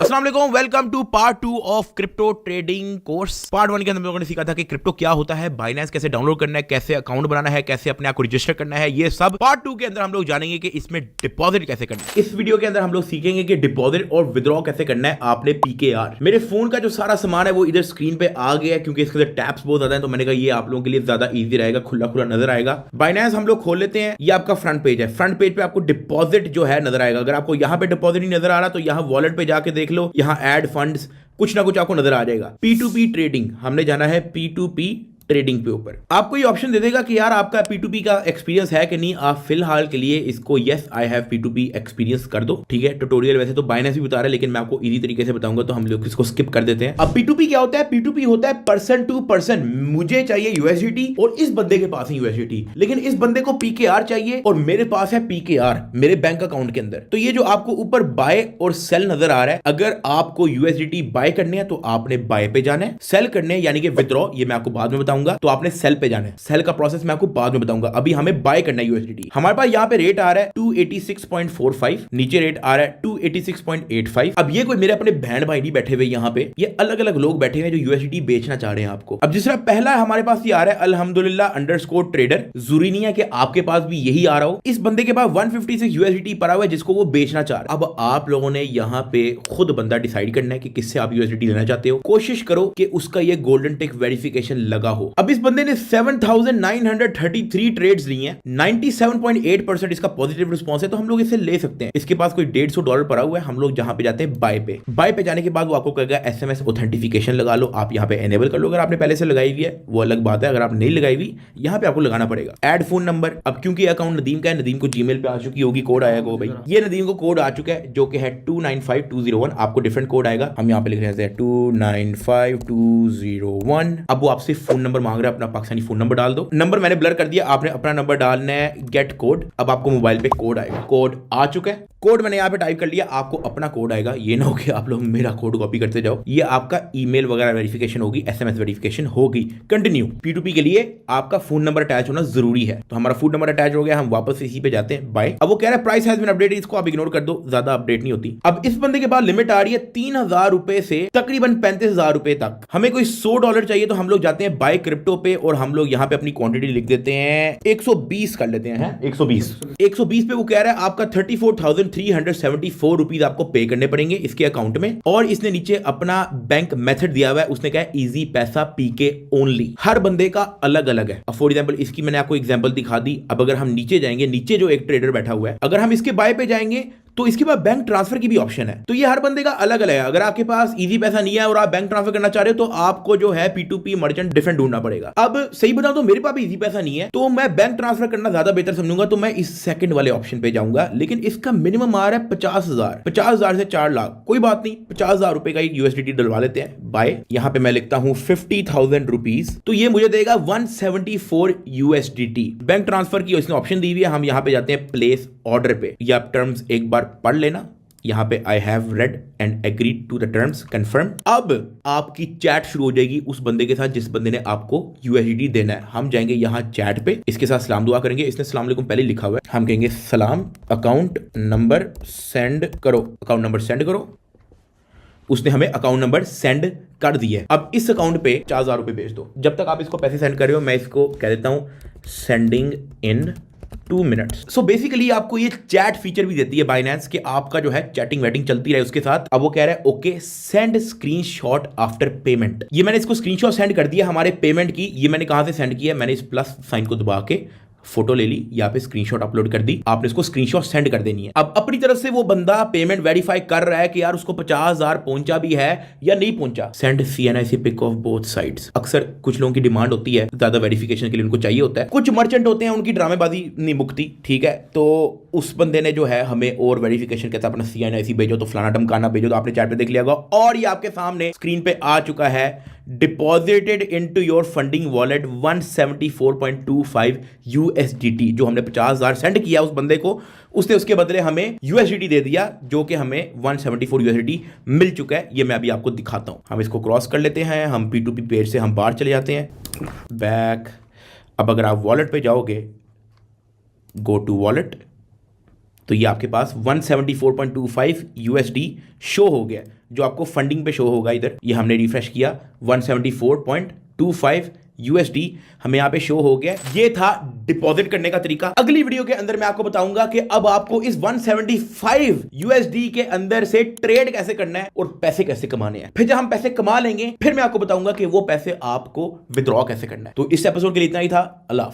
अस्सलाम वालेकुम, welcome to part 2 of crypto trading course. Part 1 के अंदर हम लोगों ने सीखा था कि क्रिप्टो क्या होता है, बाइनेंस कैसे डाउनलोड करना है, कैसे अकाउंट बनाना है, कैसे अपने आप को रजिस्टर करना है। ये सब पार्ट 2 के अंदर हम लोग जानेंगे कि इसमें डिपॉजिट कैसे करना है। इस वीडियो के अंदर हम लोग सीखेंगे कि डिपॉजिट और विड्रॉ कैसे करना है आपने पीकेआर। मेरे फोन का जो सारा सामान है वो इधर स्क्रीन पे आ गया है क्योंकि इसके अंदर टैप्स बहुत ज्यादा है, तो मैंने कहा ये आप लोगों के लिए ज्यादा ईजी रहेगा, खुला खुला नजर आएगा। बाइनेंस हम लोग खोल लेते हैं। ये आपका फ्रंट पेज है। फ्रंट पेज पे आपको डिपॉजिट जो है नजर आएगा। अगर आपको यहां पे डिपॉजिट नहीं नजर आ रहा तो यहां वॉलेट पे जाके देख लो, यहां ऐड फंड्स कुछ ना कुछ आपको नजर आ जाएगा। P2P ट्रेडिंग हमने जाना है P2P ट्रेडिंग पे ऊपर। आपको ये ऑप्शन दे देगा कि यार आपका P2P का एक्सपीरियंस है कि नहीं। आप फिलहाल के लिए इसको yes I have P2P experience कर दो, ठीक है। ट्यूटोरियल वैसे तो बाइनेंस भी बता रहा है लेकिन मैं आपको इजी तरीके से बताऊंगा, तो हम लोग इसको स्किप कर देते हैं। अब P2P क्या होता है? P2P होता है पर्सन टू पर्सन। मुझे चाहिए USDT और इस बंदे के पास है USDT, लेकिन इस बंदे को PKR चाहिए और मेरे पास है PKR मेरे बैंक अकाउंट के अंदर। तो ये जो आपको ऊपर बाय और सेल नजर आ रहा है, अगर आपको USDT बाय करने हैं तो आपने बाय पे जाना है। सेल करने यानी कि विड्रॉ, ये मैं आपको बाद में बताऊंगा, तो आपने सेल पे जाना है। सेल का प्रोसेस मैं आपको बाद में बताऊंगा, अभी हमें बाय करना है USDT। हमारे पास यहाँ पे रेट आ रहा है 286.45, नीचे रेट आ रहा है 286.85। अब ये कोई मेरे अपने बहन भाई नहीं बैठे हुए यहाँ पे, ये अलग अलग लोग बैठे हुए जो USDT बेचना चाह रहे हैं आपको। अब जिस तरह पहला हमारे पास ये आ रहा है अल्हम्दुलिल्लाह अंडरस्कोर ट्रेडर। जरूरी नहीं है कि आपके पास भी यही आ रहा हो। इस बंदे के पास 156 USDT पड़ा हुआ है जिसको वो बेचना चाह रहा है। अब आप लोगों ने यहाँ पे खुद बंदा डिसाइड करना है कि किससे आप USDT लेना चाहते हो। कोशिश करो कि उसका ये गोल्डन टिक वेरिफिकेशन लगा हो। अब इस बंदे ने 7,933 ट्रेड्स ली हैं, 97.8% इसका पॉजिटिव रिस्पांस है, तो हम लोग इसे ले सकते हैं। इसके पास कोई $150 पड़ा हुआ है। हम लोग जहां पे जाते हैं बाय पे। बाय पे जाने के बाद वो आपको कहेगा SMS ऑथेंटिफिकेशन लगा लो। आप यहाँ पे एनेबल कर लो। अगर आपने पहले से लगाई हुई है वो अलग बात है, अगर आप नहीं लगाई हुई यहाँ पे आपको लगाना पड़ेगा। Add phone number. अब क्योंकि अकाउंट नदीम का है, नदीम को जीमेल पे आ चुकी होगी, कोड आएगा वो भाई, ये नदीम को कोड आ चुका है जो कि है 295201। आपको डिफरेंट कोड आएगा, हम यहाँ पे लिख रहे हैं 295201। अब वो आपसे फोन नंबर मांग रहा है, अपना पाकिस्तानी फोन नंबर डाल दो। नंबर मैंने ब्लर कर दिया, आपने अपना नंबर डालना है। Gate code. अब आपको मोबाइल पे कोड आएगा। कोड आ चुका है। कोड मैंने यहाँ पे टाइप कर लिया, आपको अपना कोड आएगा। ये ना हो कि आप लोग मेरा कोड कॉपी करते जाओ। ये आपका ईमेल वगैरह वेरिफिकेशन होगी, SMS वेरिफिकेशन होगी। कंटिन्यू। P2P के लिए आपका फोन नंबर अटैच होना जरूरी है, तो हमारा फोन नंबर अटैच हो गया। हम वापस इसी पे जाते हैं बाय। अब वो कह रहा है प्राइस हैज बीन अपडेटेड, इसको आप इग्नोर कर दो, ज्यादा अपडेट नहीं होती। अब इस बंदे के पास लिमिट आ रही है 3,000 रुपए से तकरीबन 35,000 रुपए तक। हमें कोई $100 चाहिए तो हम लोग जाते हैं बाय क्रिप्टो पे और हम लोग यहाँ पे अपनी क्वांटिटी लिख देते हैं 120 कर लेते हैं। 120 पे वो कह रहा है आपका 34,374 रुपीज आपको पे करने पड़ेंगे इसके अकाउंट में। और इसने नीचे अपना बैंक मेथड दिया हुआ है, उसने कहा इजी पैसा PK ओनली। हर बंदे का अलग अलग है। फॉर एग्जाम्पल इसकी मैंने आपको एग्जाम्पल दिखा दी। अब अगर हम नीचे जाएंगे, नीचे जो एक ट्रेडर बैठा हुआ है, अगर हम इसके बाय पे जाएंगे तो इसके बाद बैंक ट्रांसफर की भी ऑप्शन है। तो ये हर बंदे का अलग अलग है। अगर आपके पास इजी पैसा नहीं है और आप बैंक ट्रांसफर करना चाह रहे हो तो आपको जो है P2P मर्चेंट डिफरेंट ढूंढना पड़ेगा। अब सही बताऊं तो मेरे पास भी इजी पैसा नहीं है, तो मैं बैंक ट्रांसफर करना ज्यादा बेहतर समझूंगा, तो मैं इस सेकंड वाले ऑप्शन पे जाऊंगा। लेकिन इसका मिनिमम आ रहा है 50,000। 50,000 से 4 लाख, कोई बात नहीं, 50,000 रुपए का USDT डलवा लेते हैं बाय। यहां पे मैं लिखता हूं 50,000 रुपीज, तो ये मुझे देगा 174 USDT। बैंक ट्रांसफर की इसने ऑप्शन दी हुई है। हम यहां पे जाते हैं प्लेस ऑर्डर पे। ये आप टर्म्स एक बार पढ़ लेना। यहां पे I have read and agreed to the terms, confirm. अब आपकी चैट शुरू हो जाएगी उस बंदे के साथ जिस बंदे ने आपको USDT देना है। हम जाएंगे यहां चैट पे, इसके साथ सलाम दुआ करेंगे। इसने सलाम अलैकुम पहले लिखा हुआ है, हम कहेंगे सलाम, अकाउंट नंबर सेंड करो, अकाउंट नंबर सेंड करो। उसने हमें अकाउंट नंबर सेंड कर दिया है। अब इस अकाउंट पे 4,000 रुपए भेज दो। जब तक आप इसको पैसे सेंड कर रहे हो मैं इसको कह देता हूं sending end 2 minutes. So basically आपको ये चैट फीचर भी देती है बाइनेंस कि आपका जो है चैटिंग वेटिंग चलती रहे उसके साथ। अब वो कह रहा है okay send screenshot after payment. ये मैंने इसको स्क्रीनशॉट सेंड कर दिया हमारे पेमेंट की। ये मैंने कहां से सेंड किया? मैंने इस प्लस साइन को दबा के फोटो ले ली, यहाँ पे स्क्रीनशॉट अपलोड कर दी। आपने इसको स्क्रीनशॉट सेंड कर देनी है। अब अपनी तरफ से वो बंदा पेमेंट वेरीफाई कर रहा है कि यार उसको 50,000 पहुंचा भी है या नहीं पहुंचा। Send CNIC pic of both sides. अक्सर कुछ लोगों की डिमांड होती है, ज्यादा वेरिफिकेशन के लिए उनको चाहिए होता है। कुछ मर्चेंट होते हैं उनकी ड्रामेबाजी नहीं मुकती, ठीक है। तो उस बंदे ने जो है हमें और वेरिफिकेशन कहता है अपना CNIC भेजो, तो फलाना टमकाना भेजो, तो आपने चैट पे देख लिया होगा। और ये आपके सामने स्क्रीन पे आ चुका है deposited into your funding wallet 174.25 USDT। जो हमने 50,000 सेंड किया उस बंदे को, उसने उसके बदले हमें USDT दे दिया, जो कि हमें 174 USDT मिल चुका है। ये मैं अभी आपको दिखाता हूं। हम इसको क्रॉस कर लेते हैं, हम P2P पेज से हम बाहर चले जाते हैं, बैक। अब अगर आप वॉलेट पे जाओगे, गो टू वॉलेट, तो ये आपके पास 174.25 USD शो हो गया, जो आपको फंडिंग पे शो होगा इधर, ये हमने रिफ्रेश किया 174.25 USD हमें यहाँ पे शो हो गया। ये था डिपॉजिट करने का तरीका। अगली वीडियो के अंदर मैं आपको बताऊंगा कि अब आपको इस 175 USD के अंदर से ट्रेड कैसे करना है और पैसे कैसे कमाने हैं। फिर जब हम पैसे कमा लेंगे फिर मैं आपको बताऊंगा कि वो पैसे आपको विड्रॉ कैसे करना है। तो इस एपिसोड के लिए इतना ही था। अल्लाह।